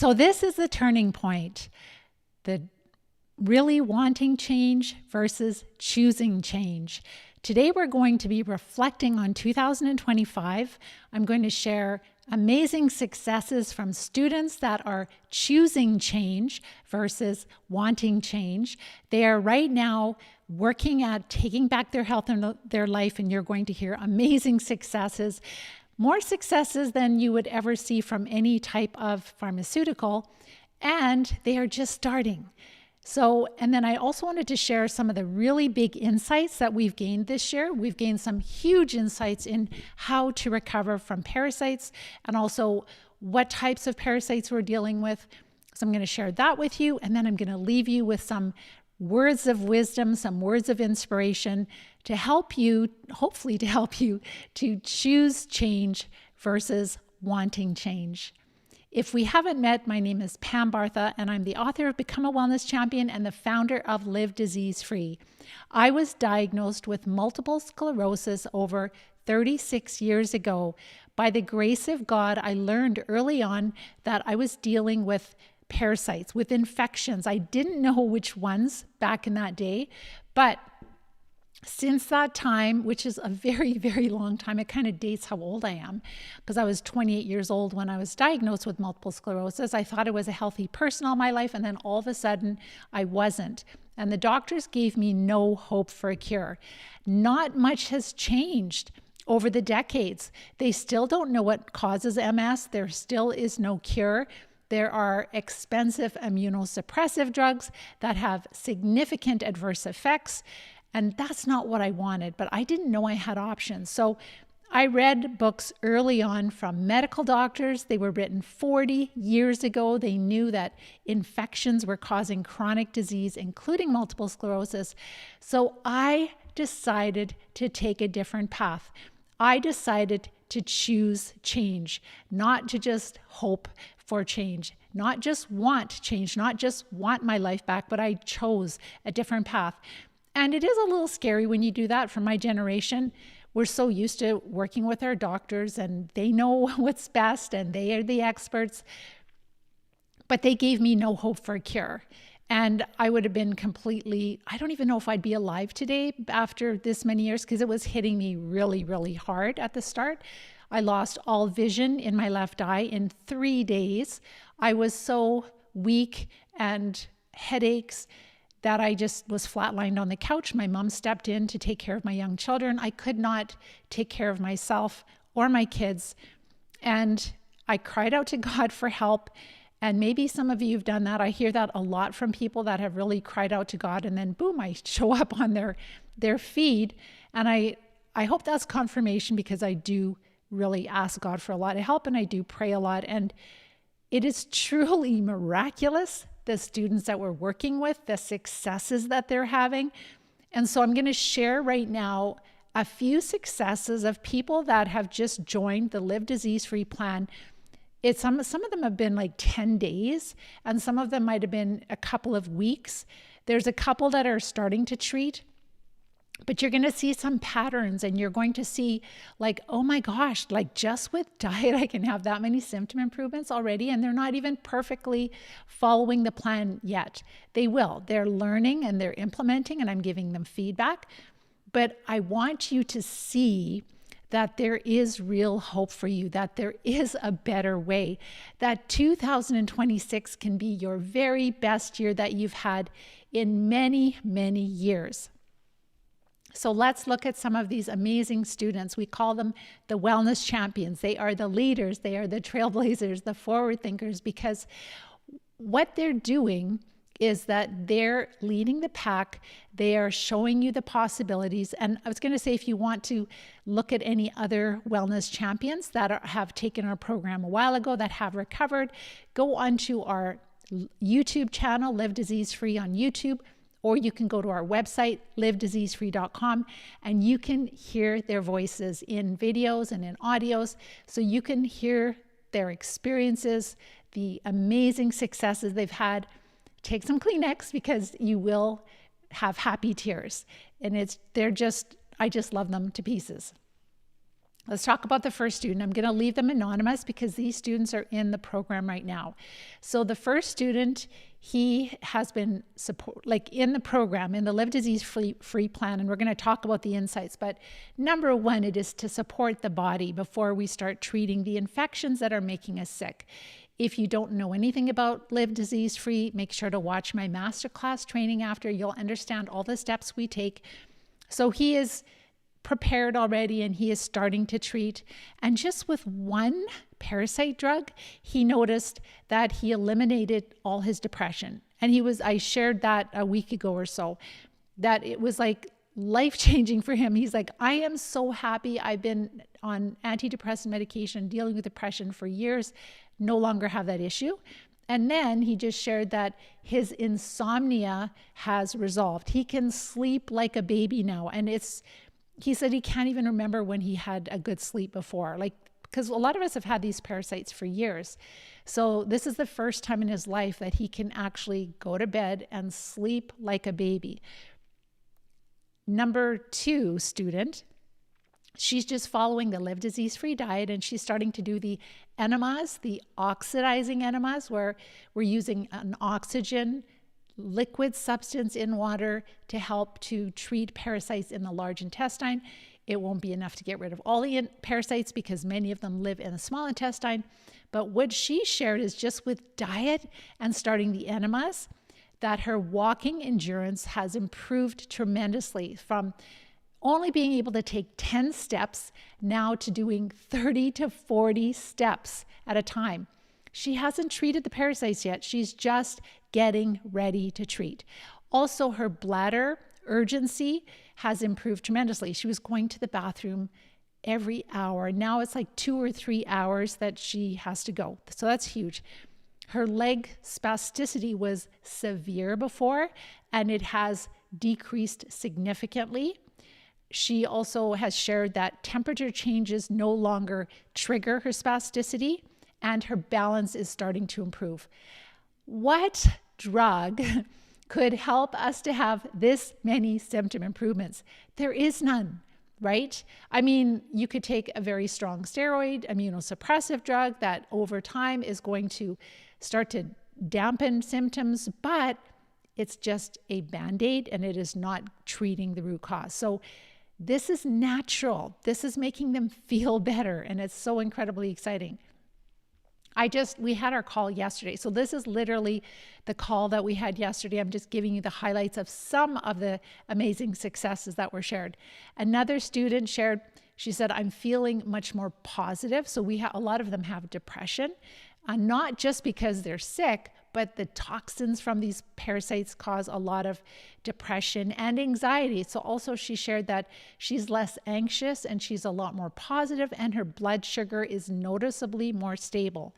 So this is the turning point, the really wanting change versus choosing change. Today we're going to be reflecting on 2025. I'm going to share amazing successes from students that are choosing change versus wanting change. They are right now working at taking back their health and their life, and you're going to hear amazing successes, more successes than you would ever see from any type of pharmaceutical, and they are just starting. So, and then I also wanted to share some of the really big insights that we've gained this year. We've gained some huge insights in how to recover from parasites and also what types of parasites we're dealing with. So I'm going to share that with you, and then I'm going to leave you with some words of wisdom, some words of inspiration to help you, hopefully to help you to choose change versus wanting change. If we haven't met, my name is Pam Bartha, and I'm the author of Become a Wellness Champion and the founder of Live Disease Free. I was diagnosed with multiple sclerosis over 36 years ago. By the grace of God, I learned early on that I was dealing with parasites, with infections. I didn't know which ones back in that day, but since that time, which is a very, very long time, it kind of dates how old I am, because I was 28 years old when I was diagnosed with multiple sclerosis. I thought I was a healthy person all my life, and then all of a sudden, I wasn't. And the doctors gave me no hope for a cure. Not much has changed over the decades. They still don't know what causes MS. There still is no cure. There are expensive immunosuppressive drugs that have significant adverse effects. And that's not what I wanted, but I didn't know I had options. So I read books early on from medical doctors. They were written 40 years ago. They knew that infections were causing chronic disease, including multiple sclerosis. So I decided to take a different path. I decided to choose change, not to just hope for change, not just want change, not just want my life back, but I chose a different path. And it is a little scary when you do that. For my generation, we're so used to working with our doctors and they know what's best and they are the experts. But they gave me no hope for a cure. And I would have been completely, I don't even know if I'd be alive today after this many years, because it was hitting me really, really hard at the start. I lost all vision in my left eye in 3 days. I was so weak and headaches that I just was flatlined on the couch. My mom stepped in to take care of my young children. I could not take care of myself or my kids. And I cried out to God for help. And maybe some of you have done that. I hear that a lot from people that have really cried out to God, and then boom, I show up on their feed. And I hope that's confirmation, because I do really ask God for a lot of help and I do pray a lot. And it is truly miraculous, the students that we're working with, the successes that they're having. And so I'm going to share right now a few successes of people that have just joined the Live Disease Free plan. Some of them have been like 10 days, and some of them might have been a couple of weeks. There's a couple that are starting to treat, but you're going to see some patterns, and you're going to see like, oh my gosh, like just with diet, I can have that many symptom improvements already. And they're not even perfectly following the plan yet. They will. They're learning and they're implementing, and I'm giving them feedback. But I want you to see that there is real hope for you, that there is a better way, that 2026 can be your very best year that you've had in many, many years. So let's look at some of these amazing students. We call them the wellness champions. They are the leaders. They are the trailblazers, the forward thinkers, because what they're doing is that they're leading the pack. They are showing you the possibilities. And I was going to say, if you want to look at any other wellness champions that have taken our program a while ago, that have recovered, go onto our YouTube channel, Live Disease Free on YouTube, or you can go to our website, livediseasefree.com, and you can hear their voices in videos and in audios. So you can hear their experiences, the amazing successes they've had. Take some Kleenex, because you will have happy tears. And I just love them to pieces. Let's talk about the first student. I'm going to leave them anonymous because these students are in the program right now. So the first student, he has been in the program, in the Live Disease Free plan, and we're going to talk about the insights. But number one, it is to support the body before we start treating the infections that are making us sick. If you don't know anything about Live Disease Free, make sure to watch my masterclass training after. You'll understand all the steps we take. So he is prepared already and he is starting to treat. And just with one parasite drug, he noticed that he eliminated all his depression. And I shared that a week ago or so, that it was like life-changing for him. He's like, I am so happy. I've been on antidepressant medication, dealing with depression for years, no longer have that issue. And then he just shared that his insomnia has resolved. He can sleep like a baby now. And he said he can't even remember when he had a good sleep before, because a lot of us have had these parasites for years. So this is the first time in his life that he can actually go to bed and sleep like a baby. Number two student, she's just following the Live Disease Free diet, and she's starting to do the enemas, the oxidizing enemas, where we're using an oxygen liquid substance in water to help to treat parasites in the large intestine. It won't be enough to get rid of all the parasites because many of them live in the small intestine. But what she shared is just with diet and starting the enemas, that her walking endurance has improved tremendously from only being able to take 10 steps now to doing 30 to 40 steps at a time. She hasn't treated the parasites yet. She's just getting ready to treat. Also, her bladder urgency has improved tremendously. She was going to the bathroom every hour. Now it's like 2 or 3 hours that she has to go. So that's huge. Her leg spasticity was severe before, and it has decreased significantly. She also has shared that temperature changes no longer trigger her spasticity, and her balance is starting to improve. What drug could help us to have this many symptom improvements? There is none, right? I mean, you could take a very strong steroid, immunosuppressive drug that over time is going to start to dampen symptoms, but it's just a Band-Aid and it is not treating the root cause. So this is natural. This is making them feel better, and it's so incredibly exciting. We had our call yesterday. So this is literally the call that we had yesterday. I'm just giving you the highlights of some of the amazing successes that were shared. Another student shared, she said, I'm feeling much more positive. So a lot of them have depression, not just because they're sick, but the toxins from these parasites cause a lot of depression and anxiety. So also she shared that she's less anxious and she's a lot more positive, and her blood sugar is noticeably more stable.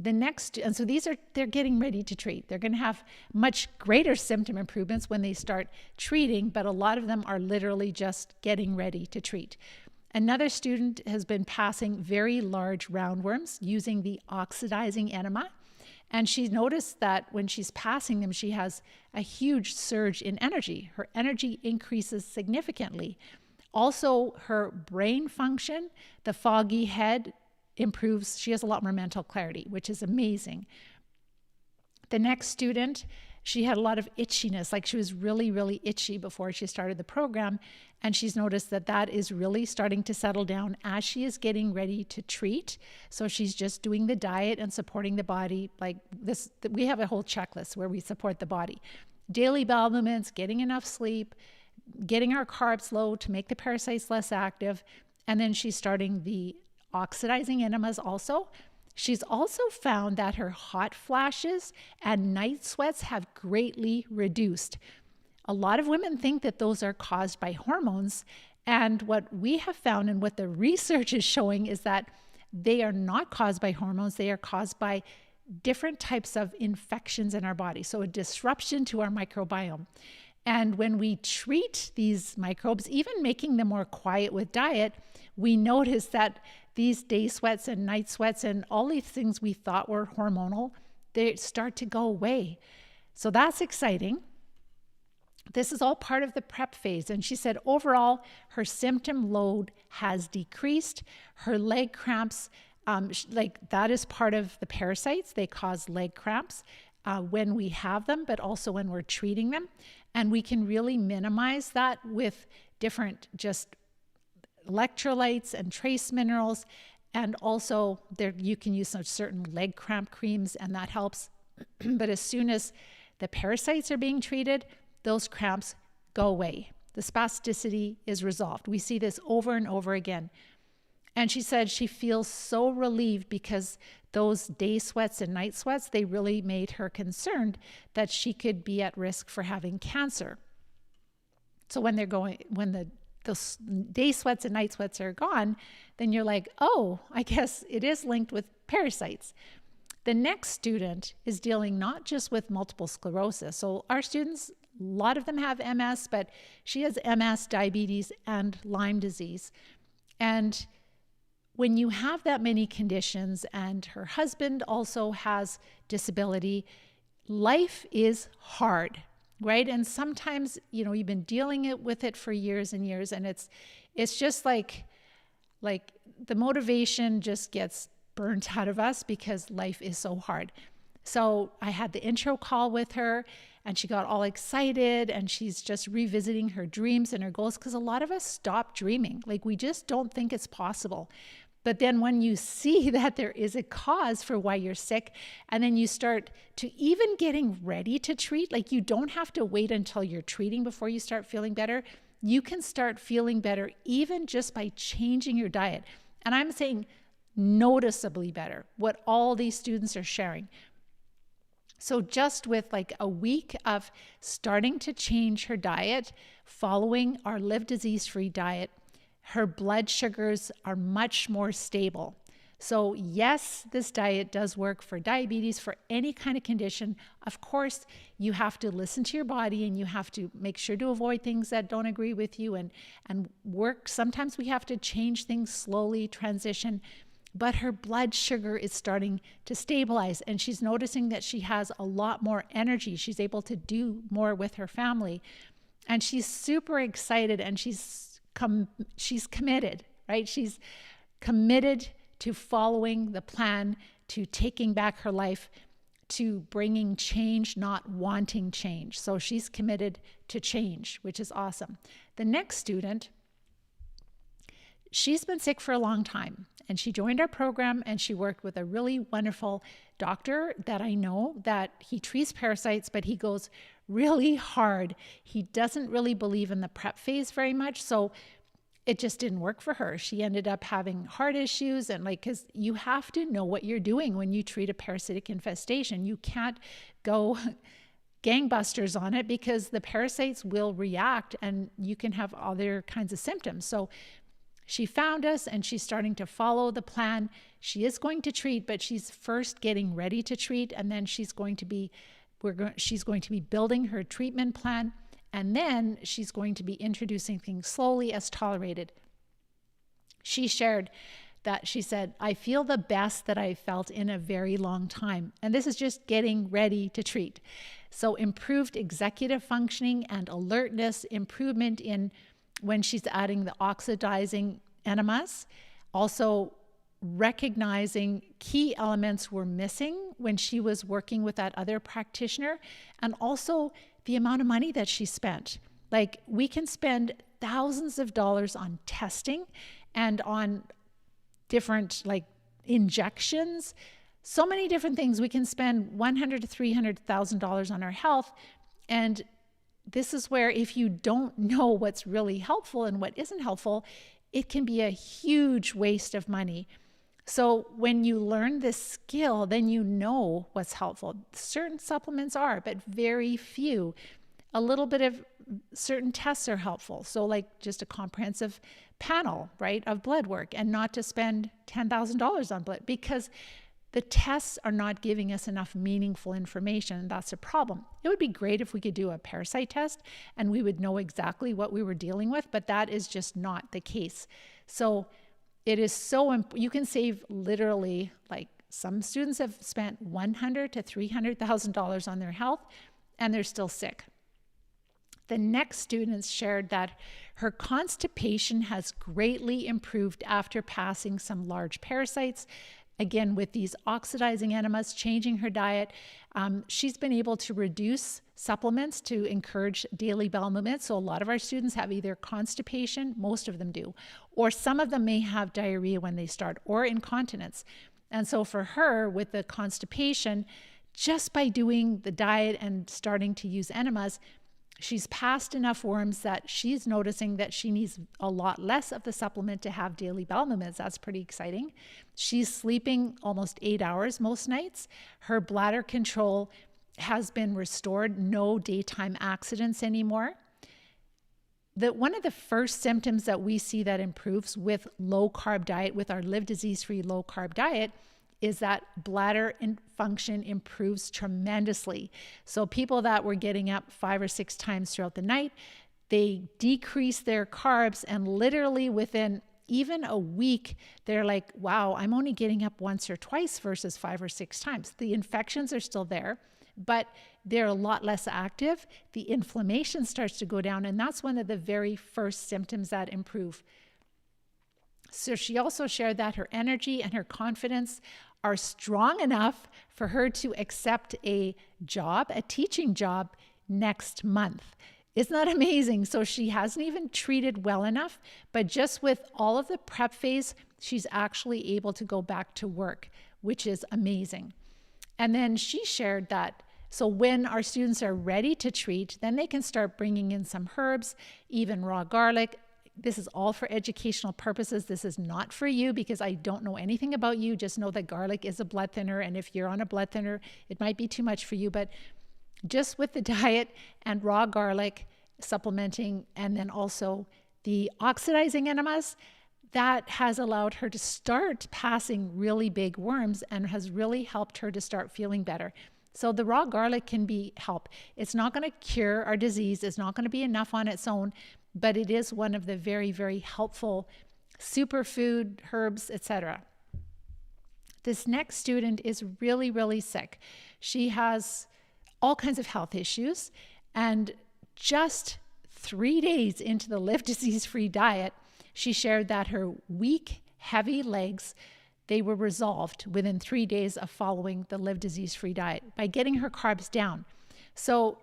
And so they're getting ready to treat. They're going to have much greater symptom improvements when they start treating, but a lot of them are literally just getting ready to treat. Another student has been passing very large roundworms using the oxidizing enema. And she noticed that when she's passing them, she has a huge surge in energy. Her energy increases significantly. Also, her brain function, the foggy head, improves. She has a lot more mental clarity, which is amazing. The next student, she had a lot of itchiness, like she was really, really itchy before she started the program. And she's noticed that is really starting to settle down as she is getting ready to treat. So she's just doing the diet and supporting the body like this. We have a whole checklist where we support the body. Daily bowel movements, getting enough sleep, getting our carbs low to make the parasites less active. And then she's starting the oxidizing enemas also. She's also found that her hot flashes and night sweats have greatly reduced. A lot of women think that those are caused by hormones. And what we have found and what the research is showing is that they are not caused by hormones. They are caused by different types of infections in our body. So a disruption to our microbiome. And when we treat these microbes, even making them more quiet with diet, we notice that these day sweats and night sweats and all these things we thought were hormonal, they start to go away. So that's exciting. this is all part of the prep phase. And she said overall, her symptom load has decreased. Her leg cramps, that is part of the parasites. They cause leg cramps when we have them, but also when we're treating them. And we can really minimize that with different just electrolytes and trace minerals. And also you can use some certain leg cramp creams, and that helps. But as soon as the parasites are being treated, those cramps go away. The spasticity is resolved. We see this over and over again. And she said she feels so relieved because those day sweats and night sweats, they really made her concerned that she could be at risk for having cancer. So when those day sweats and night sweats are gone, then you're like, oh, I guess it is linked with parasites. The next student is dealing not just with multiple sclerosis. So our students, a lot of them have MS, but she has MS, diabetes, and Lyme disease. And when you have that many conditions, and her husband also has disability, life is hard, right? And sometimes, you've been dealing with it for years and years, and it's just like the motivation just gets burnt out of us because life is so hard. So I had the intro call with her, and she got all excited, and she's just revisiting her dreams and her goals, because a lot of us stop dreaming. We just don't think it's possible. But then when you see that there is a cause for why you're sick, and then you start to even getting ready to treat, you don't have to wait until you're treating before you start feeling better. You can start feeling better even just by changing your diet. And I'm saying noticeably better, what all these students are sharing. So just with a week of starting to change her diet, following our Live Disease-Free diet, her blood sugars are much more stable. So yes, this diet does work for diabetes, for any kind of condition. Of course, you have to listen to your body, and you have to make sure to avoid things that don't agree with you, and work. Sometimes we have to change things slowly, transition. But her blood sugar is starting to stabilize, and she's noticing that she has a lot more energy. She's able to do more with her family, and she's super excited, and she's committed, right? She's committed to following the plan, to taking back her life, to bringing change, not wanting change. So she's committed to change, which is awesome. The next student, she's been sick for a long time, and she joined our program, and she worked with a really wonderful doctor that I know, that he treats parasites, but he goes really hard. He doesn't really believe in the prep phase very much. So it just didn't work for her. She ended up having heart issues, and because you have to know what you're doing when you treat a parasitic infestation. You can't go gangbusters on it, because the parasites will react and you can have other kinds of symptoms. So she found us, and she's starting to follow the plan. She is going to treat, but she's first getting ready to treat, and then she's going to be building her treatment plan, and then she's going to be introducing things slowly as tolerated. She shared that she said, I feel the best that I felt in a very long time. And this is just getting ready to treat. So improved executive functioning and alertness, improvement in when she's adding the oxidizing enemas, also recognizing key elements were missing when she was working with that other practitioner, and also the amount of money that she spent. We can spend thousands of dollars on testing and on different injections, so many different things. We can spend $100,000 to $300,000 on our health, and this is where, if you don't know what's really helpful and what isn't helpful, it can be a huge waste of money. So when you learn this skill, then you know what's helpful. Certain supplements are, but very few. A little bit of certain tests are helpful. So just a comprehensive panel, right, of blood work, and not to spend $10,000 on blood, because the tests are not giving us enough meaningful information. That's a problem. It would be great if we could do a parasite test and we would know exactly what we were dealing with, but that is just not the case. So it is you can save literally, some students have spent $100,000 to $300,000 on their health, and they're still sick. The next student shared that her constipation has greatly improved after passing some large parasites. Again, with these oxidizing enemas, changing her diet, she's been able to reduce supplements to encourage daily bowel movements. So a lot of our students have either constipation, most of them do, or some of them may have diarrhea when they start, or incontinence. And so for her, with the constipation, just by doing the diet and starting to use enemas, she's passed enough worms that she's noticing that she needs a lot less of the supplement to have daily bowel movements. That's pretty exciting. She's sleeping almost 8 hours most nights. Her bladder control has been restored. No daytime accidents anymore. One of the first symptoms that we see that improves with low carb diet, with our Live Disease-Free low carb diet, is that bladder function improves tremendously. So people that were getting up 5 or 6 times throughout the night, they decrease their carbs, and literally within even a week, they're like, wow, I'm only getting up once or twice versus 5 or 6 times. The infections are still there, but they're a lot less active. The inflammation starts to go down, and that's one of the very first symptoms that improve. So she also shared that her energy and her confidence are strong enough for her to accept a job, a teaching job next month. Isn't that amazing? So she hasn't even treated well enough, but just with all of the prep phase, she's actually able to go back to work, which is amazing. And then she shared that, so when our students are ready to treat, then they can start bringing in some herbs, even raw garlic. This is all for educational purposes. This is not for you because I don't know anything about you. Just know that garlic is a blood thinner, and if you're on a blood thinner, it might be too much for you. But just with the diet and raw garlic supplementing, and then also the oxidizing enemas, that has allowed her to start passing really big worms and has really helped her to start feeling better. So the raw garlic can be help. It's not going to cure our disease. It's not going to be enough on its own, but it is one of the very, very helpful superfood, herbs, etc. This next student is really, really sick. She has all kinds of health issues, and just 3 days into the Live Disease-Free diet, she shared that her weak, heavy legs, they were resolved within 3 days of following the Live Disease-Free diet by getting her carbs down. So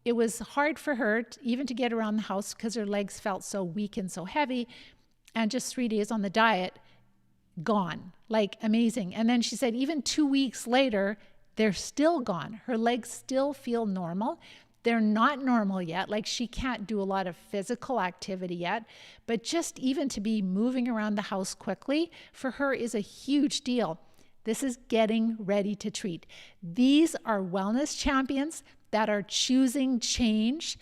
it was hard for her even to get around the house because her legs felt so weak and so heavy. And just 3 days on the diet, gone, like amazing. And then she said even 2 weeks later, they're still gone. Her legs still feel normal. They're not normal yet. Like she can't do a lot of physical activity yet, but just even to be moving around the house quickly for her is a huge deal. This is getting ready to treat. These are wellness champions that are choosing change.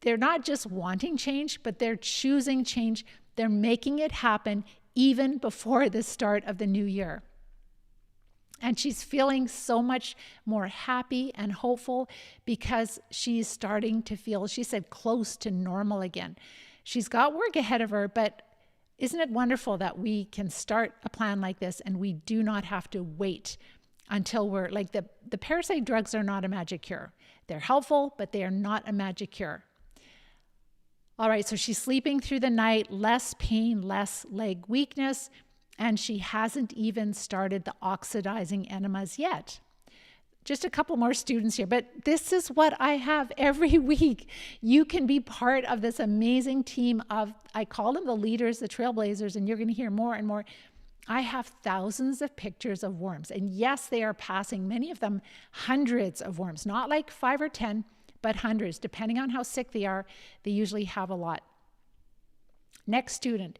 They're not just wanting change, but they're choosing change. They're making it happen even before the start of the new year. And she's feeling so much more happy and hopeful because she's starting to feel, she said, close to normal again. She's got work ahead of her, but isn't it wonderful that we can start a plan like this and we do not have to wait until we're like the parasite drugs are not a magic cure. They're helpful, but they are not a magic cure. All right, so she's sleeping through the night, less pain, less leg weakness, and she hasn't even started the oxidizing enemas yet. Just a couple more students here, but this is what I have every week. You can be part of this amazing team of, I call them the leaders, the trailblazers, and you're going to hear more and more. I have thousands of pictures of worms, and yes, they are passing, many of them hundreds of worms, not like 5 or 10, but hundreds. Depending on how sick they are, they usually have a lot. Next student,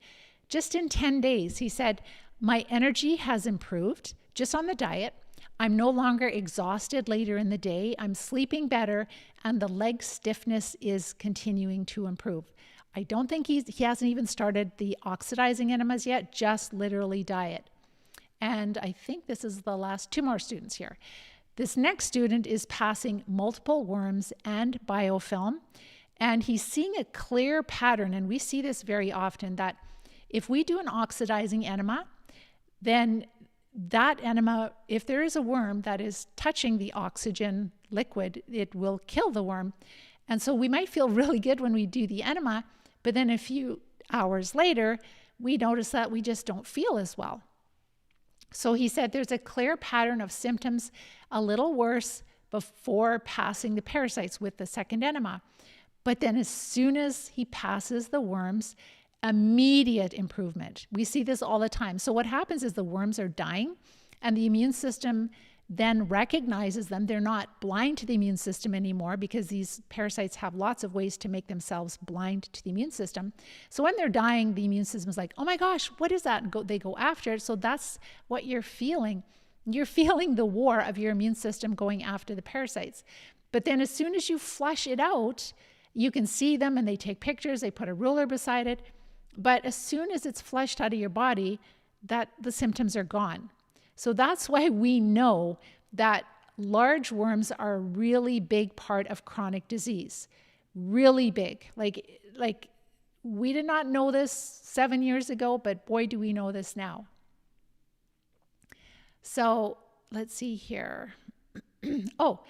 just in 10 days, he said, my energy has improved just on the diet. I'm no longer exhausted later in the day. I'm sleeping better, and the leg stiffness is continuing to improve. I don't think he hasn't even started the oxidizing enemas yet, just literally diet. And I think this is the last 2 more students here. This next student is passing multiple worms and biofilm, and he's seeing a clear pattern, and we see this very often, that if we do an oxidizing enema, then that enema, if there is a worm that is touching the oxygen liquid, it will kill the worm. And so we might feel really good when we do the enema, but then a few hours later, we notice that we just don't feel as well. So he said there's a clear pattern of symptoms a little worse before passing the parasites with the second enema. But then as soon as he passes the worms, immediate improvement. We see this all the time. So what happens is the worms are dying and the immune system then recognizes them. They're not blind to the immune system anymore because these parasites have lots of ways to make themselves blind to the immune system. So when they're dying, the immune system is like, oh my gosh, what is that? And they go after it. So that's what you're feeling. You're feeling the war of your immune system going after the parasites. But then as soon as you flush it out, you can see them and they take pictures, they put a ruler beside it. But as soon as it's flushed out of your body, that the symptoms are gone. So that's why we know that large worms are a really big part of chronic disease. Really big. Like we did not know this 7 years ago, but boy, do we know this now. So let's see here. Oh,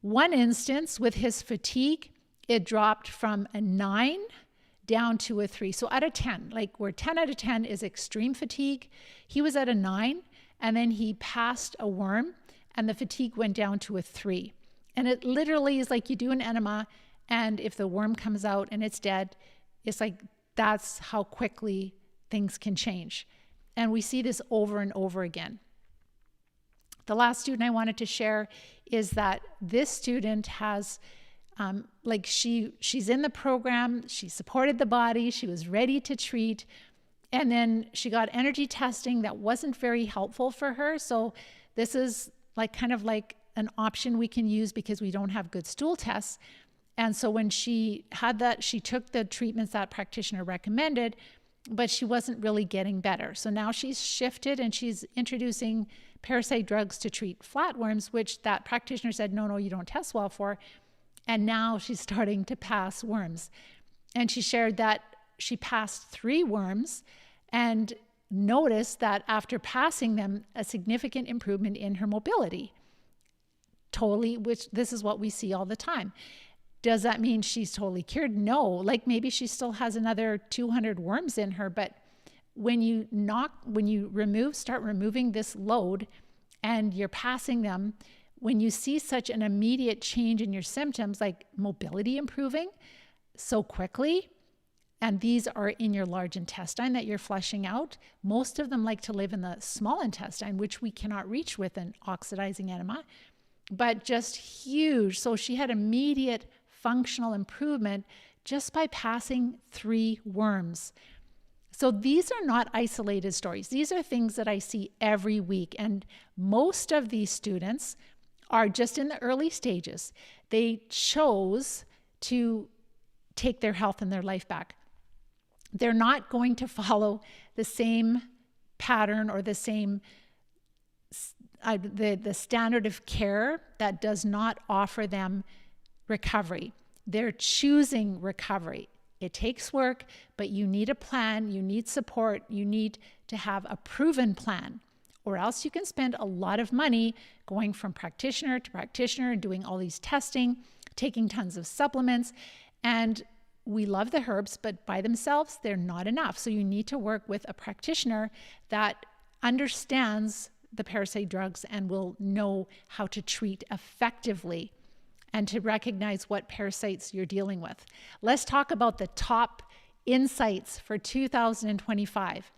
one instance with his fatigue, it dropped from a 9 down to a 3. So out of 10, like where 10 out of 10 is extreme fatigue, he was at a 9. And then he passed a worm and the fatigue went down to a 3. And it literally is like you do an enema, and if the worm comes out and it's dead, it's like that's how quickly things can change. And we see this over and over again. The last student I wanted to share is that this student has, she's in the program, she supported the body, she was ready to treat. And then she got energy testing that wasn't very helpful for her. So this is kind of like an option we can use because we don't have good stool tests. And so when she had that, she took the treatments that practitioner recommended, but she wasn't really getting better. So now she's shifted and she's introducing parasite drugs to treat flatworms, which that practitioner said, no, you don't test well for. And now she's starting to pass worms. And she shared that she passed 3 worms and noticed that after passing them, a significant improvement in her mobility. Totally, which this is what we see all the time. Does that mean she's totally cured? No, like maybe she still has another 200 worms in her, but when you start removing this load and you're passing them, when you see such an immediate change in your symptoms, like mobility improving so quickly, and these are in your large intestine that you're flushing out. Most of them like to live in the small intestine, which we cannot reach with an oxidizing enema, but just huge. So she had immediate functional improvement just by passing 3 worms. So these are not isolated stories. These are things that I see every week. And most of these students are just in the early stages. They chose to take their health and their life back. They're not going to follow the same pattern or the same the standard of care that does not offer them recovery. They're choosing recovery. It takes work, but you need a plan, you need support, you need to have a proven plan, or else you can spend a lot of money going from practitioner to practitioner and doing all these testing, taking tons of supplements, and we love the herbs, but by themselves, they're not enough. So you need to work with a practitioner that understands the parasite drugs and will know how to treat effectively and to recognize what parasites you're dealing with. Let's talk about the top insights for 2025.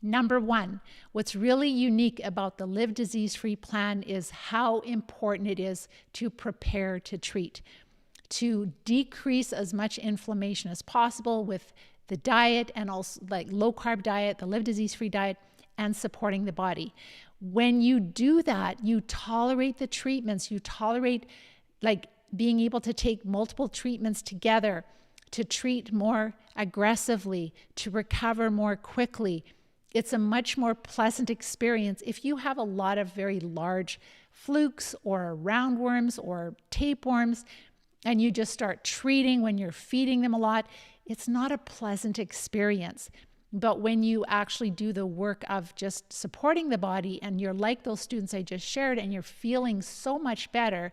Number 1, what's really unique about the Live Disease-Free plan is how important it is to prepare to treat, to decrease as much inflammation as possible with the diet and also like low carb diet, the Live Disease-Free diet, and supporting the body. When you do that, you tolerate the treatments, you tolerate like being able to take multiple treatments together, to treat more aggressively, to recover more quickly. It's a much more pleasant experience. If you have a lot of very large flukes or roundworms or tapeworms, and you just start treating when you're feeding them a lot, it's not a pleasant experience. But when you actually do the work of just supporting the body and you're like those students I just shared and you're feeling so much better,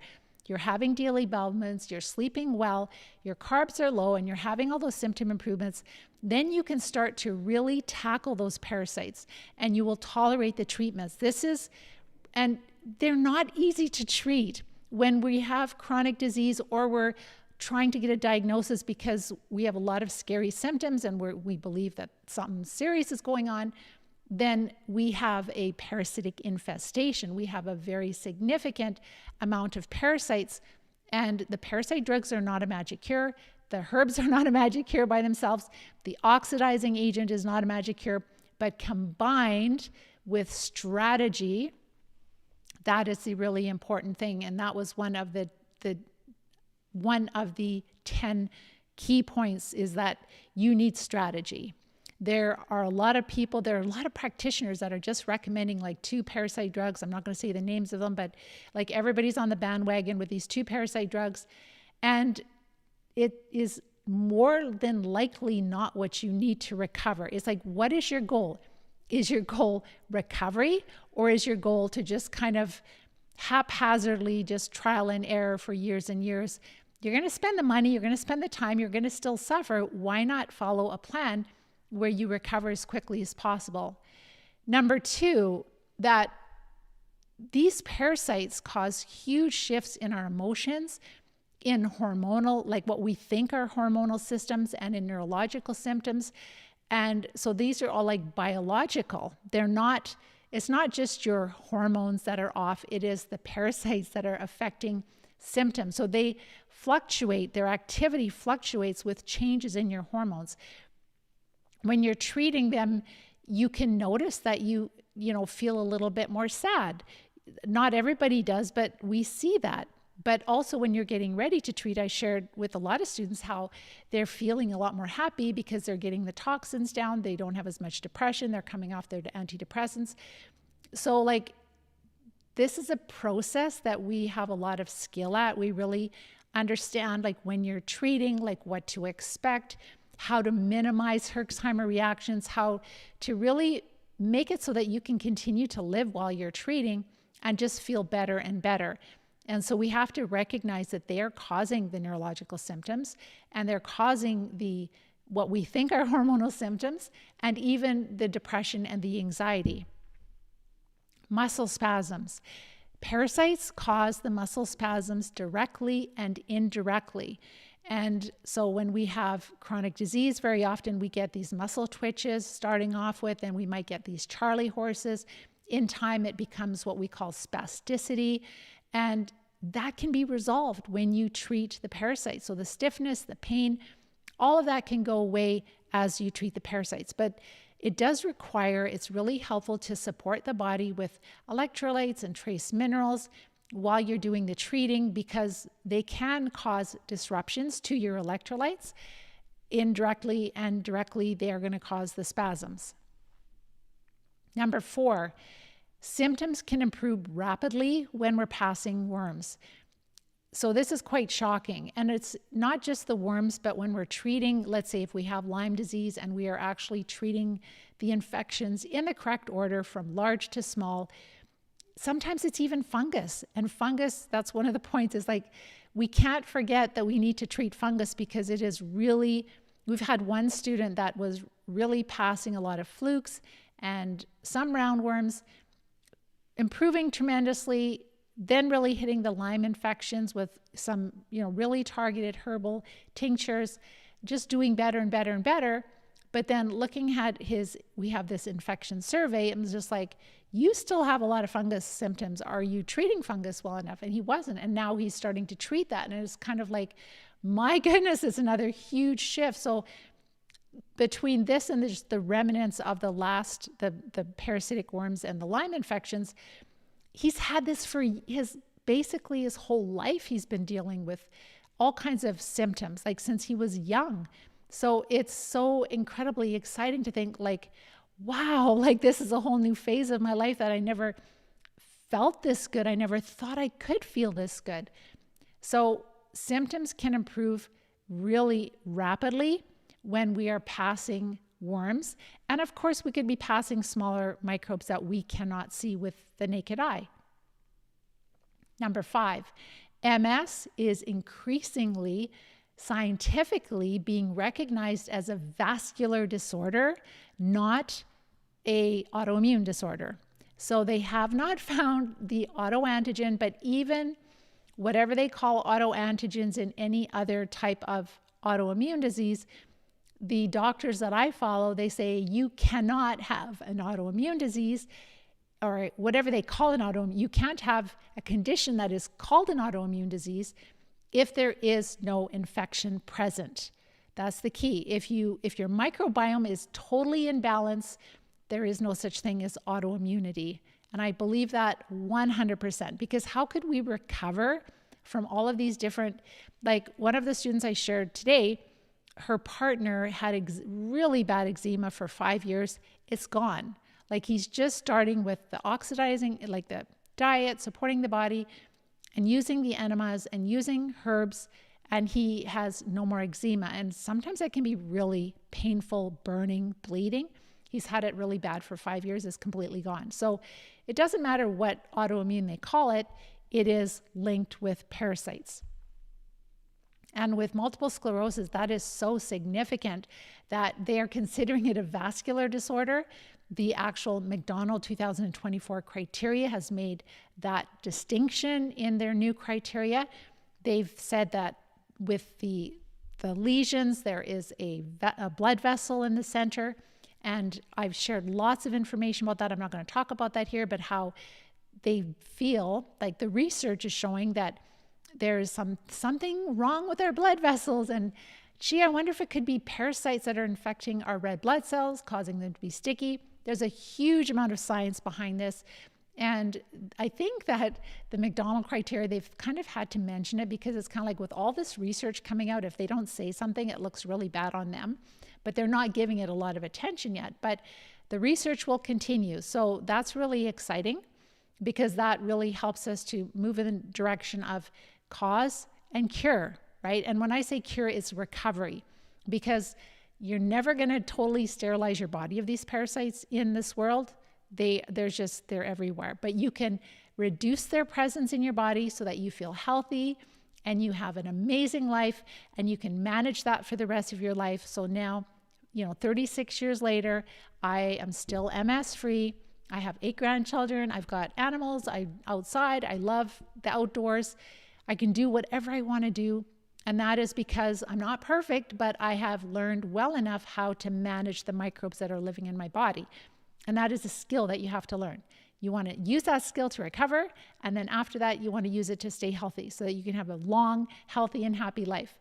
you're having daily bowel movements, you're sleeping well, your carbs are low, and you're having all those symptom improvements, then you can start to really tackle those parasites and you will tolerate the treatments. And they're not easy to treat when we have chronic disease or we're trying to get a diagnosis because we have a lot of scary symptoms and we believe that something serious is going on. Then we have a parasitic infestation. We have a very significant amount of parasites, and the parasite drugs are not a magic cure. The herbs are not a magic cure by themselves. The oxidizing agent is not a magic cure, but combined with strategy, that is the really important thing. And that was one of the 10 key points, is that you need strategy. There are a lot of practitioners that are just recommending like 2 parasite drugs. I'm not going to say the names of them, but like everybody's on the bandwagon with these 2 parasite drugs. And it is more than likely not what you need to recover. It's like, what is your goal? Is your goal recovery, or is your goal to just kind of haphazardly just trial and error for years and years? You're going to spend the money, you're going to spend the time, you're going to still suffer. Why not follow a plan where you recover as quickly as possible? Number 2, that these parasites cause huge shifts in our emotions, in hormonal, like what we think are hormonal systems, and in neurological symptoms. And so these are all like biological. It's not just your hormones that are off, it is the parasites that are affecting symptoms. So they fluctuate, their activity fluctuates with changes in your hormones. When you're treating them, you can notice that you feel a little bit more sad. Not everybody does, but we see that. But also when you're getting ready to treat, I shared with a lot of students how they're feeling a lot more happy because they're getting the toxins down. They don't have as much depression. They're coming off their antidepressants. So like, this is a process that we have a lot of skill at. We really understand like when you're treating, like what to expect, how to minimize Herxheimer reactions, how to really make it so that you can continue to live while you're treating and just feel better and better. And so we have to recognize that they are causing the neurological symptoms, and they're causing what we think are hormonal symptoms, and even the depression and the anxiety. Muscle spasms. Parasites cause the muscle spasms directly and indirectly. And so when we have chronic disease, very often we get these muscle twitches starting off with, and we might get these Charlie horses. In time, it becomes what we call spasticity. And that can be resolved when you treat the parasites. So the stiffness, the pain, all of that can go away as you treat the parasites. But it does require, it's really helpful to support the body with electrolytes and trace minerals while you're doing the treating, because they can cause disruptions to your electrolytes. Indirectly and directly, they are going to cause the spasms. Number 4, symptoms can improve rapidly when we're passing worms. So this is quite shocking. And it's not just the worms, but when we're treating, let's say if we have Lyme disease and we are actually treating the infections in the correct order from large to small, sometimes it's even fungus. And fungus, that's one of the points, is like, we can't forget that we need to treat fungus, because it is really, we've had one student that was really passing a lot of flukes and some roundworms, improving tremendously, then really hitting the Lyme infections with some, really targeted herbal tinctures, just doing better and better and better. But then looking at we have this infection survey, and was just like, you still have a lot of fungus symptoms. Are you treating fungus well enough? And he wasn't. And now he's starting to treat that. And it's kind of like, my goodness, it's another huge shift. So between this and just the remnants of the parasitic worms and the Lyme infections, he's had this for basically his whole life. He's been dealing with all kinds of symptoms, like since he was young. So it's so incredibly exciting to think like, wow, like this is a whole new phase of my life that I never felt this good. I never thought I could feel this good. So symptoms can improve really rapidly when we are passing worms. And of course, we could be passing smaller microbes that we cannot see with the naked eye. Number 5, MS is increasingly scientifically being recognized as a vascular disorder, not a autoimmune disorder. So they have not found the autoantigen, but even whatever they call autoantigens in any other type of autoimmune disease, the doctors that I follow, they say you cannot have an autoimmune disease or whatever they call an autoimmune. You can't have a condition that is called an autoimmune disease if there is no infection present. That's the key. If your microbiome is totally in balance, there is no such thing as autoimmunity. And I believe that 100%, because how could we recover from all of these different, like one of the students I shared today, her partner had really bad eczema for 5 years. It's gone. Like he's just starting with the oxidizing, like the diet, supporting the body, and using the enemas and using herbs, and he has no more eczema. And sometimes that can be really painful, burning, bleeding. He's had it really bad for 5 years, it's completely gone. So it doesn't matter what autoimmune they call it, it is linked with parasites. And with multiple sclerosis, that is so significant that they are considering it a vascular disorder. The actual McDonald 2024 criteria has made that distinction in their new criteria. They've said that with the lesions, there is a blood vessel in the center. And I've shared lots of information about that. I'm not going to talk about that here, but how they feel like the research is showing that there's something wrong with our blood vessels. And gee, I wonder if it could be parasites that are infecting our red blood cells, causing them to be sticky. There's a huge amount of science behind this. And I think that the McDonald criteria, they've kind of had to mention it because it's kind of like with all this research coming out, if they don't say something, it looks really bad on them. But they're not giving it a lot of attention yet. But the research will continue. So that's really exciting because that really helps us to move in the direction of cause and cure, right? And when I say cure, it's recovery, because you're never going to totally sterilize your body of these parasites in this world. They're everywhere, but you can reduce their presence in your body so that you feel healthy and you have an amazing life, and you can manage that for the rest of your life. So now, 36 years later, I am still MS free. I have 8 grandchildren. I've got animals. I'm outside. I love the outdoors. I can do whatever I want to do. And that is because I'm not perfect, but I have learned well enough how to manage the microbes that are living in my body. And that is a skill that you have to learn. You want to use that skill to recover. And then after that, you want to use it to stay healthy so that you can have a long, healthy, and happy life.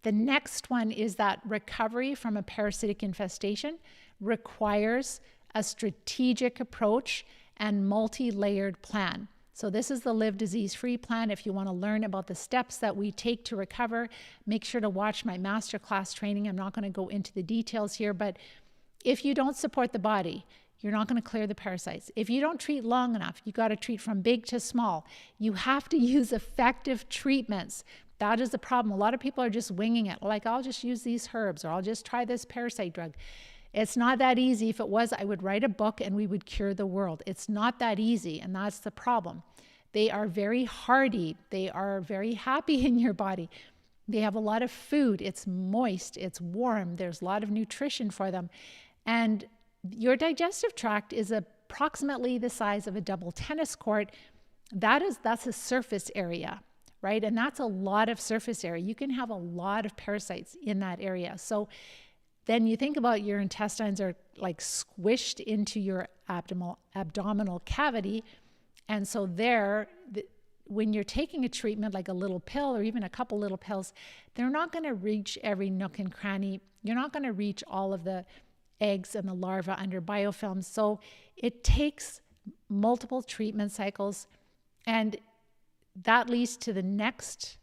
The next one is that recovery from a parasitic infestation requires a strategic approach and multi-layered plan. So this is the Live Disease-Free plan. If you want to learn about the steps that we take to recover, make sure to watch my masterclass training. I'm not going to go into the details here, but if you don't support the body, you're not going to clear the parasites. If you don't treat long enough, you got to treat from big to small. You have to use effective treatments. That is the problem. A lot of people are just winging it. Like, I'll just use these herbs, or I'll just try this parasite drug. It's not that easy. If it was, I would write a book and we would cure the world. It's not that easy, and that's the problem. They are very hardy. They are very happy in your body. They have a lot of food. It's moist. It's warm. There's a lot of nutrition for them. And your digestive tract is approximately the size of a double tennis court. That's a surface area, right? And that's a lot of surface area. You can have a lot of parasites in that area. So then you think about your intestines are like squished into your abdominal cavity. And so when you're taking a treatment like a little pill or even a couple little pills, they're not going to reach every nook and cranny. You're not going to reach all of the eggs and the larvae under biofilm. So it takes multiple treatment cycles. And that leads to the next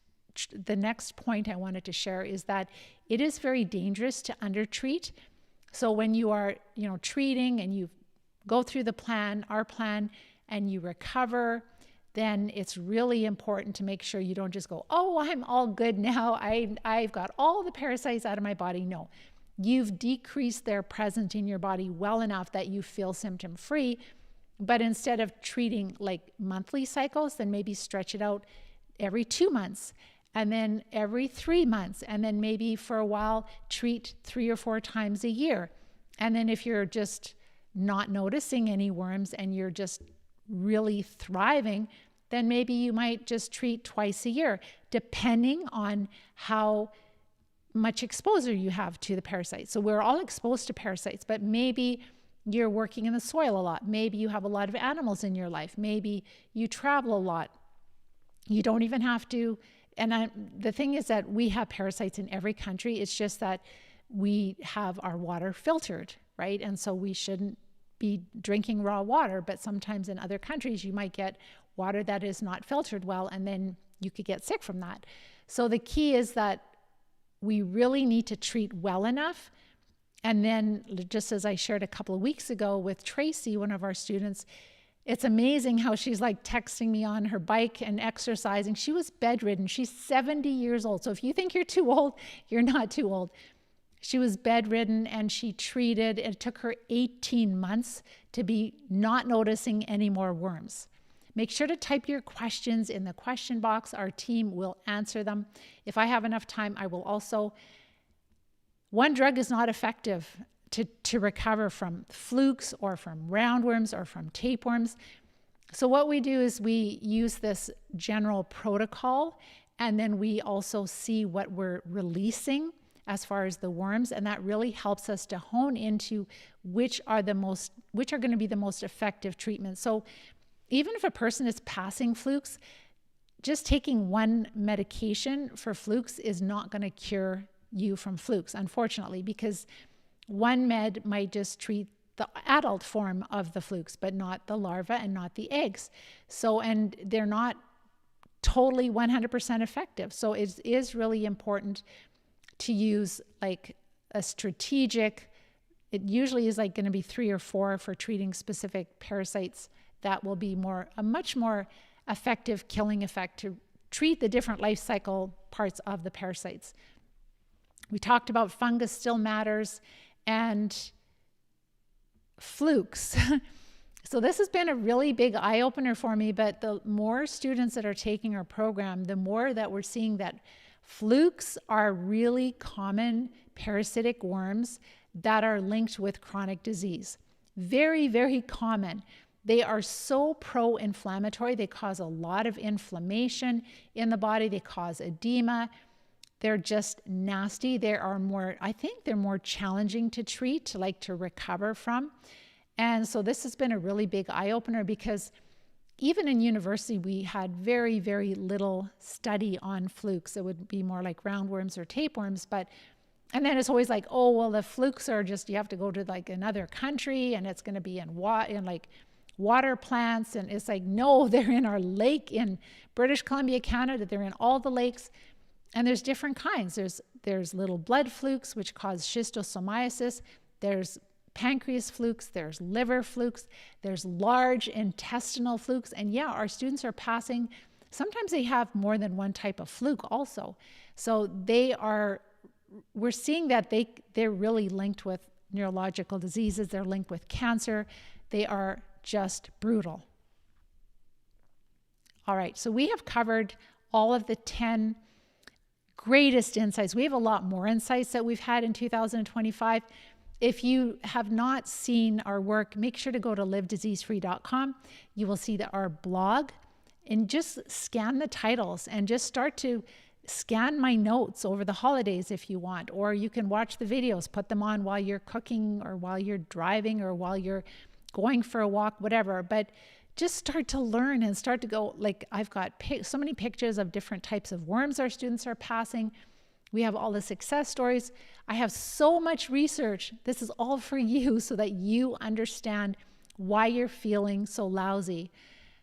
point I wanted to share is that it is very dangerous to undertreat. So when you are, treating and you go through our plan, and you recover, then it's really important to make sure you don't just go, oh, I'm all good now. I've got all the parasites out of my body. No, you've decreased their presence in your body well enough that you feel symptom-free. But instead of treating like monthly cycles, then maybe stretch it out every 2 months, and then every 3 months, and then maybe for a while treat 3 or 4 times a year. And then if you're just not noticing any worms and you're just really thriving, then maybe you might just treat twice a year, depending on how much exposure you have to the parasites. So we're all exposed to parasites, but maybe you're working in the soil a lot. Maybe you have a lot of animals in your life. Maybe you travel a lot. You don't even have to. And the thing is that we have parasites in every country. It's just that we have our water filtered, right? And so we shouldn't be drinking raw water, but sometimes in other countries you might get water that is not filtered well, and then you could get sick from that. So the key is that we really need to treat well enough. And then, just as I shared a couple of weeks ago with Tracy, one of our students, it's amazing how she's like texting me on her bike and exercising. She was bedridden. She's 70 years old. So if you think you're too old, you're not too old. She was bedridden and she treated. It took her 18 months to be not noticing any more worms. Make sure to type your questions in the question box. Our team will answer them. If I have enough time, I will also. One drug is not effective to recover from flukes or from roundworms or from tapeworms. So what we do is we use this general protocol, and then we also see what we're releasing as far as the worms, and that really helps us to hone into which are going to be the most effective treatments. So even if a person is passing flukes, just taking one medication for flukes is not going to cure you from flukes, unfortunately, because one med might just treat the adult form of the flukes, but not the larva and not the eggs. So, and they're not totally 100% effective. So it is really important to use like a strategic, it usually is like going to be 3 or 4 for treating specific parasites. That will be a much more effective killing effect to treat the different life cycle parts of the parasites. We talked about fungus still matters and flukes. So this has been a really big eye-opener for me, but the more students that are taking our program, the more that we're seeing that flukes are really common parasitic worms that are linked with chronic disease. Very, very common. They are so pro-inflammatory. They cause a lot of inflammation in the body. They cause edema. They're just nasty. I think they're more challenging to treat, to recover from. And so this has been a really big eye-opener, because even in university, we had very, very little study on flukes. It would be more like roundworms or tapeworms, and then it's always like, oh, well, the flukes are just, you have to go to like another country and it's going to be in like water plants. And it's like, no, they're in our lake in British Columbia, Canada. They're in all the lakes. And there's different kinds. There's little blood flukes, which cause schistosomiasis. There's pancreas flukes. There's liver flukes. There's large intestinal flukes. And yeah, our students are passing. Sometimes they have more than one type of fluke also. So we're seeing that they're really linked with neurological diseases. They're linked with cancer. They are just brutal. All right, so we have covered all of the 10 greatest insights. We have a lot more insights that we've had in 2025. If you have not seen our work, make sure to go to livediseasefree.com. You will see that our blog, and just scan the titles and just start to scan my notes over the holidays if you want, or you can watch the videos, put them on while you're cooking or while you're driving or while you're going for a walk, whatever. But just start to learn and start to go, like I've got so many pictures of different types of worms our students are passing. We have all the success stories. I have so much research. This is all for you so that you understand why you're feeling so lousy.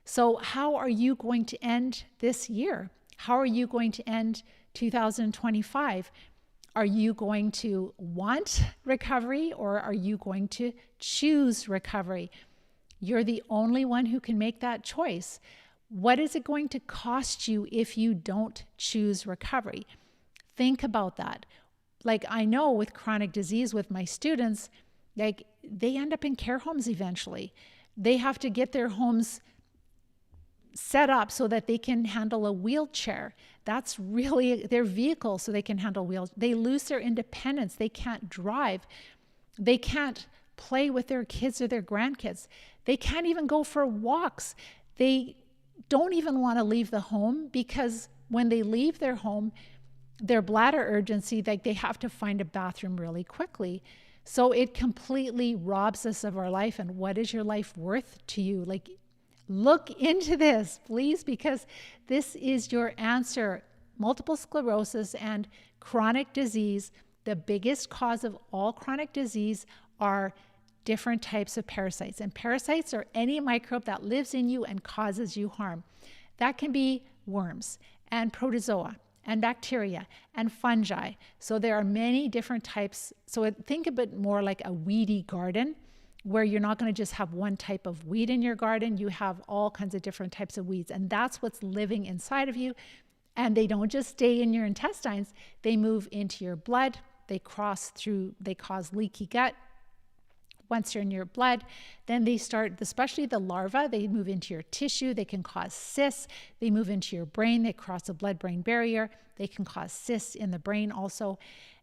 So how are you going to end this year? How are you going to end 2025? Are you going to want recovery, or are you going to choose recovery? You're the only one who can make that choice. What is it going to cost you if you don't choose recovery? Think about that. Like, I know with chronic disease with my students, like they end up in care homes eventually. They have to get their homes set up so that they can handle a wheelchair. That's really their vehicle, so they can handle wheels. They lose their independence. They can't drive. They can't play with their kids or their grandkids. They can't even go for walks. They don't even want to leave the home, because when they leave their home, their bladder urgency, like they have to find a bathroom really quickly. So it completely robs us of our life. And what is your life worth to you? Like, look into this, please, because this is your answer. Multiple sclerosis and chronic disease, the biggest cause of all chronic disease are different types of parasites. And parasites are any microbe that lives in you and causes you harm. That can be worms and protozoa and bacteria and fungi. So there are many different types. So think of it more like a weedy garden, where you're not going to just have one type of weed in your garden. You have all kinds of different types of weeds, and that's what's living inside of you. And they don't just stay in your intestines. They move into your blood. They cause leaky gut. Once they're in your blood, then they start, especially the larvae, they move into your tissue. They can cause cysts. They move into your brain. They cross the blood-brain barrier. They can cause cysts in the brain also.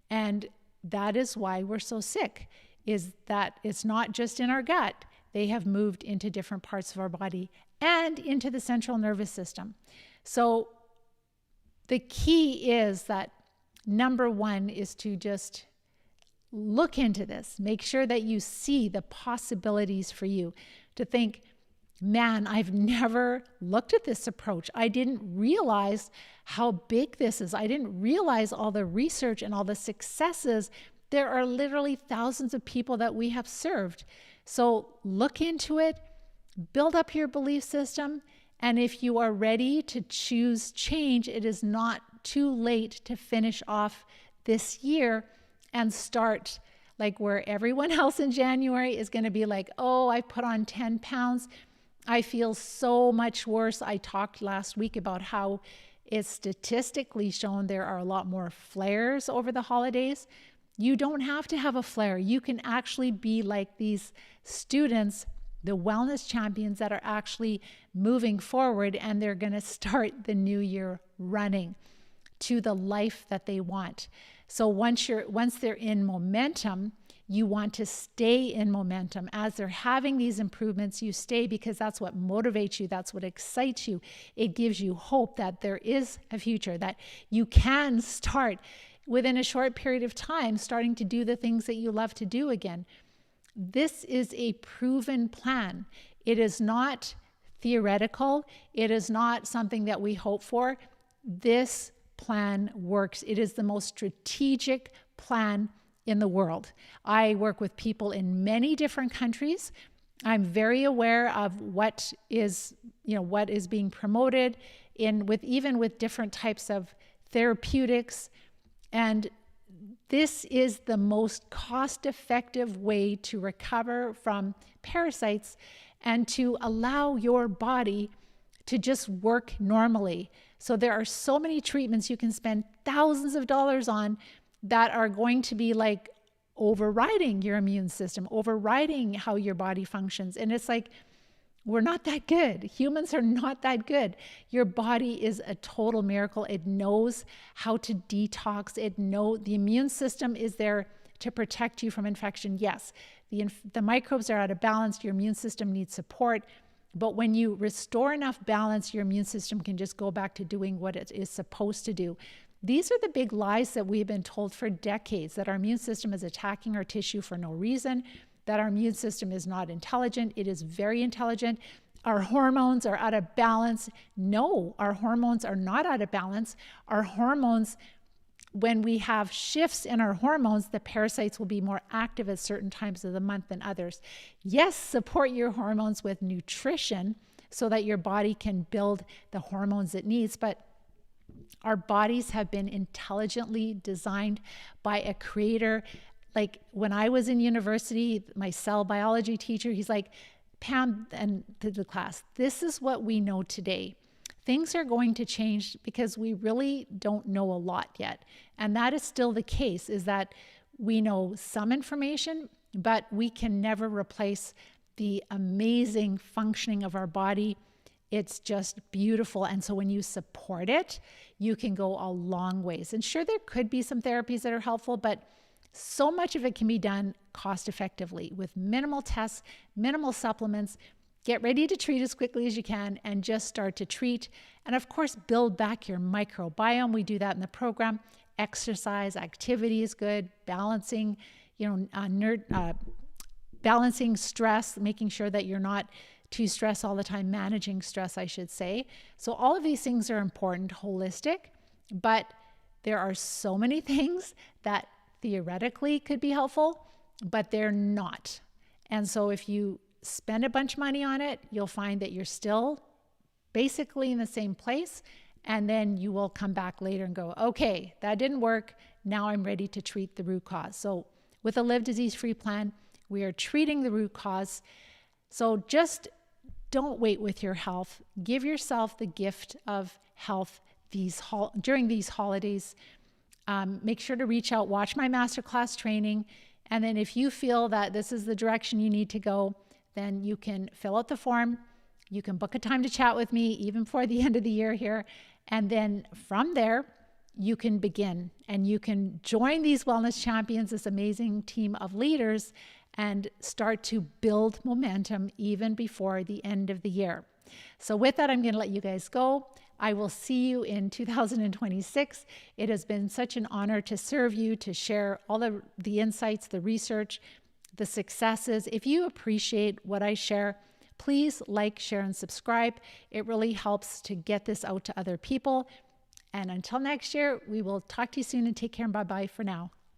And that is why we're so sick, is that it's not just in our gut. They have moved into different parts of our body and into the central nervous system. So the key is that number one is to just look into this. Make sure that you see the possibilities for you, to think, man, I've never looked at this approach. I didn't realize how big this is. I didn't realize all the research and all the successes. There are literally thousands of people that we have served. So look into it, build up your belief system. And if you are ready to choose change, it is not too late to finish off this year and start like where everyone else in January is going to be like, oh, I put on 10 pounds. I feel so much worse. I talked last week about how it's statistically shown there are a lot more flares over the holidays. You don't have to have a flare. You can actually be like these students, the wellness champions that are actually moving forward, and they're going to start the new year running to the life that they want. So once they're in momentum, you want to stay in momentum. As they're having these improvements, you stay, because that's what motivates you. That's what excites you. It gives you hope that there is a future, that you can start within a short period of time, starting to do the things that you love to do again. This is a proven plan. It is not theoretical. It is not something that we hope for. This plan works. It is the most strategic plan in the world. I work with people in many different countries. I'm very aware of what is being promoted even with different types of therapeutics. And this is the most cost-effective way to recover from parasites and to allow your body to just work normally. So there are so many treatments you can spend thousands of dollars on that are going to be like overriding your immune system, overriding how your body functions. And it's like, we're not that good. Humans are not that good. Your body is a total miracle. It knows how to detox. The immune system is there to protect you from infection. Yes, the microbes are out of balance. Your immune system needs support. But when you restore enough balance, your immune system can just go back to doing what it is supposed to do. These are the big lies that we've been told for decades, that our immune system is attacking our tissue for no reason, that our immune system is not intelligent. It is very intelligent. Our hormones are out of balance. No, our hormones are not out of balance. Our hormones, when we have shifts in our hormones, the parasites will be more active at certain times of the month than others. Yes, support your hormones with nutrition so that your body can build the hormones it needs, but our bodies have been intelligently designed by a creator. Like when I was in university, my cell biology teacher, he's like, Pam, and to the class, this is what we know today. Things are going to change because we really don't know a lot yet. And that is still the case, is that we know some information, but we can never replace the amazing functioning of our body. It's just beautiful. And so when you support it, you can go a long ways. And sure, there could be some therapies that are helpful, but so much of it can be done cost effectively with minimal tests, minimal supplements. Get ready to treat as quickly as you can and just start to treat. And of course, build back your microbiome. We do that in the program. Exercise, activity is good. Balancing, balancing stress, making sure that you're not too stressed all the time, managing stress, I should say. So all of these things are important, holistic, but there are so many things that theoretically could be helpful, but they're not. And so if you spend a bunch of money on it, you'll find that you're still basically in the same place. And then you will come back later and go, okay, that didn't work. Now I'm ready to treat the root cause. So with a Live Disease-Free plan, we are treating the root cause. So just don't wait with your health. Give yourself the gift of health during these holidays. Make sure to reach out, watch my masterclass training. And then if you feel that this is the direction you need to go, then you can fill out the form. You can book a time to chat with me even before the end of the year here. And then from there, you can begin and you can join these wellness champions, this amazing team of leaders, and start to build momentum even before the end of the year. So with that, I'm going to let you guys go. I will see you in 2026. It has been such an honor to serve you, to share all the insights, the research, the successes. If you appreciate what I share, please like, share, and subscribe. It really helps to get this out to other people. And until next year, we will talk to you soon and take care and bye-bye for now.